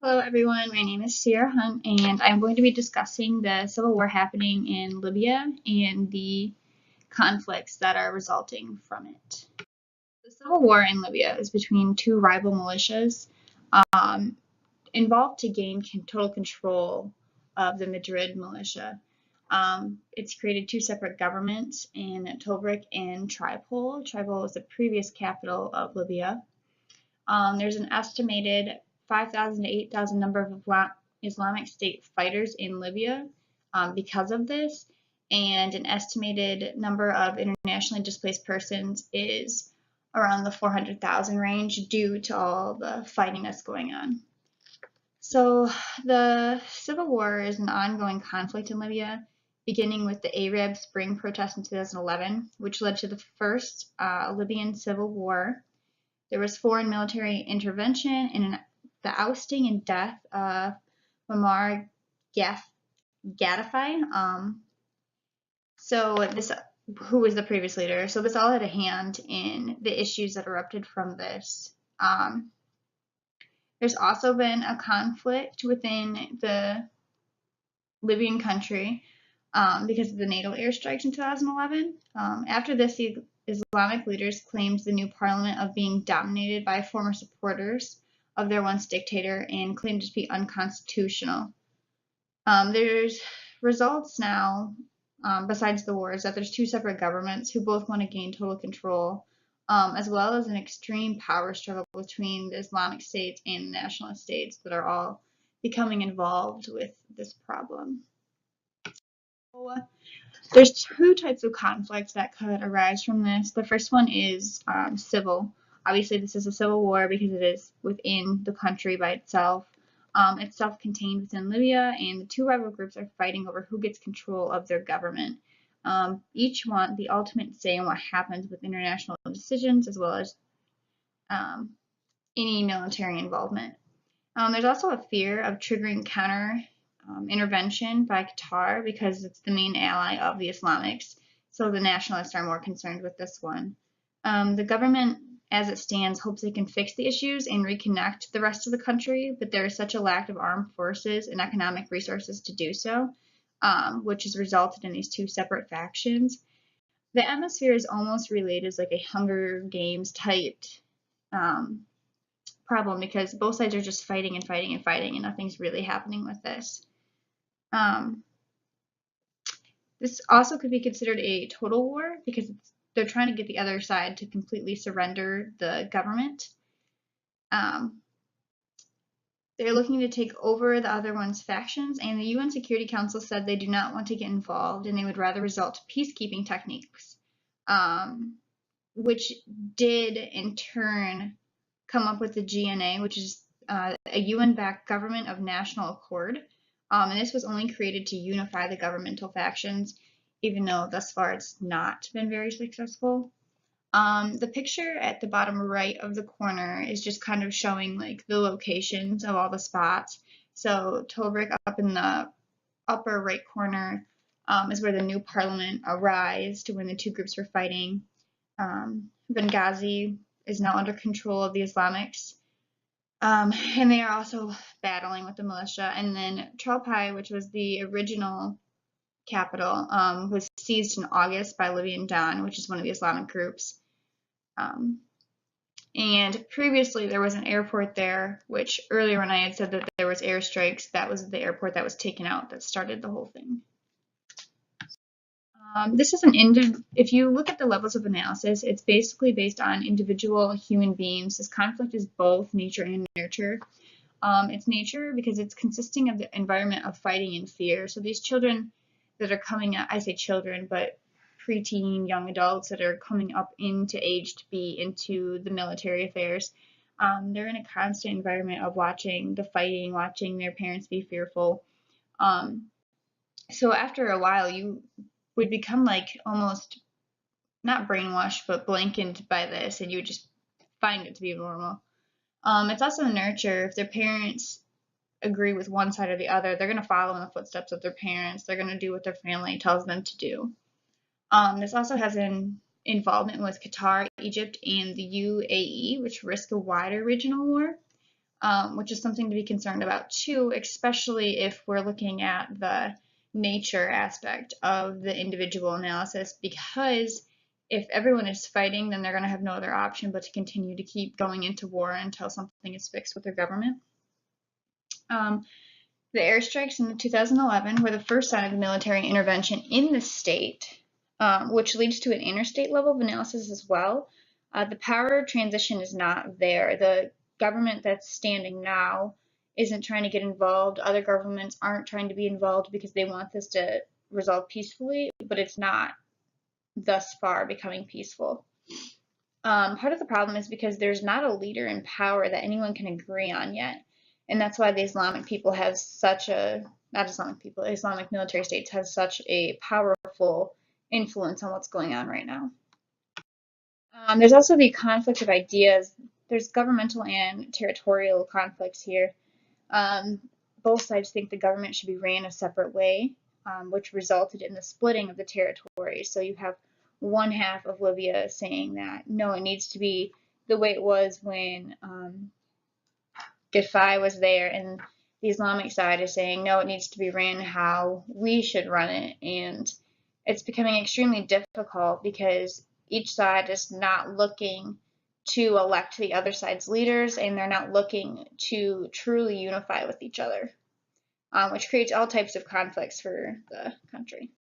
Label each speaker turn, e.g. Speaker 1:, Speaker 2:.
Speaker 1: Hello everyone, my name is Sierra Hunt and I'm going to be discussing the civil war happening in Libya and the conflicts that are resulting from it. The civil war in Libya is between two rival militias um, involved to gain total control of the Madrid militia. It's created two separate governments in Tobruk and Tripoli. Tripoli was the previous capital of Libya. There's an estimated 5,000 to 8,000 number of Islamic State fighters in Libya because of this, and an estimated number of internationally displaced persons is around the 400,000 range due to all the fighting that's going on. So the civil war is an ongoing conflict in Libya, beginning with the Arab Spring protests in 2011, which led to the first Libyan civil war. There was foreign military intervention and the ousting and death of Muammar Gaddafi, who was the previous leader. So this all had a hand in the issues that erupted from this. There's also been a conflict within the Libyan country because of the NATO airstrikes in 2011. After this, the Islamic leaders claimed the new parliament of being dominated by former supporters of their once dictator and claimed it to be unconstitutional. There's results now, besides the wars, that there's two separate governments who both want to gain total control, as well as an extreme power struggle between the Islamic states and nationalist states that are all becoming involved with this problem. There's two types of conflicts that could arise from this. The first one is civil. Obviously, this is a civil war because it is within the country by itself. It's self-contained within Libya, and the two rival groups are fighting over who gets control of their government. Each want the ultimate say in what happens with international decisions, as well as any military involvement. There's also a fear of triggering counter intervention by Qatar because it's the main ally of the Islamics, so the nationalists are more concerned with this one. The government, as it stands, hopes they can fix the issues and reconnect the rest of the country, but there is such a lack of armed forces and economic resources to do so, which has resulted in these two separate factions. The atmosphere is almost related as like a Hunger Games type problem because both sides are just fighting and fighting and fighting, and nothing's really happening with this. This also could be considered a total war because they're trying to get the other side to completely surrender the government. They're looking to take over the other one's factions, and the UN Security Council said they do not want to get involved and they would rather resort to peacekeeping techniques, which did in turn come up with the GNA, which is a UN-backed government of national accord. And this was only created to unify the governmental factions, even though thus far it's not been very successful. The picture at the bottom right of the corner is just kind of showing like the locations of all the spots. So Tobruk up in the upper right corner is where the new parliament arose when the two groups were fighting. Benghazi is now under control of the Islamics. And they are also battling with the militia. And then Tripoli, which was the original capital, was seized in August by Libyan Dawn, which is one of the Islamic groups. And previously there was an airport there, which earlier when I had said that there was airstrikes, that was the airport that was taken out that started the whole thing. This is if you look at the levels of analysis, it's basically based on individual human beings. This conflict is both nature and nurture. It's nature because it's consisting of the environment of fighting and fear. So these children that are coming up, I say children, but preteen, young adults that are coming up into age to be into the military affairs, they're in a constant environment of watching the fighting, watching their parents be fearful. So after a while, you would become like almost not brainwashed but blanketed by this, and you would just find it to be normal. It's also nurture. If their parents agree with one side or the other, they're going to follow in the footsteps of their parents. They're going to do what their family tells them to do. This also has an involvement with Qatar, Egypt, and the UAE, which risk a wider regional war. which is something to be concerned about too, especially if we're looking at the nature aspect of the individual analysis, because if everyone is fighting, then they're going to have no other option but to continue to keep going into war until something is fixed with their government. The airstrikes in 2011 were the first sign of the military intervention in the state, which leads to an interstate level of analysis as well. The power transition is not there. The government that's standing now isn't trying to get involved. Other governments aren't trying to be involved because they want this to resolve peacefully, but it's not thus far becoming peaceful. Part of the problem is because there's not a leader in power that anyone can agree on yet. And that's why the Islamic people have such a, not Islamic people, Islamic military states have such a powerful influence on what's going on right now. There's also the conflict of ideas. There's governmental and territorial conflicts here. Both sides think the government should be ran a separate way, which resulted in the splitting of the territory. So you have one half of Libya saying that, no, it needs to be the way it was when Gaddafi was there, and the Islamic side is saying, no, it needs to be ran how we should run it. And it's becoming extremely difficult because each side is not looking to elect the other side's leaders, and they're not looking to truly unify with each other, which creates all types of conflicts for the country.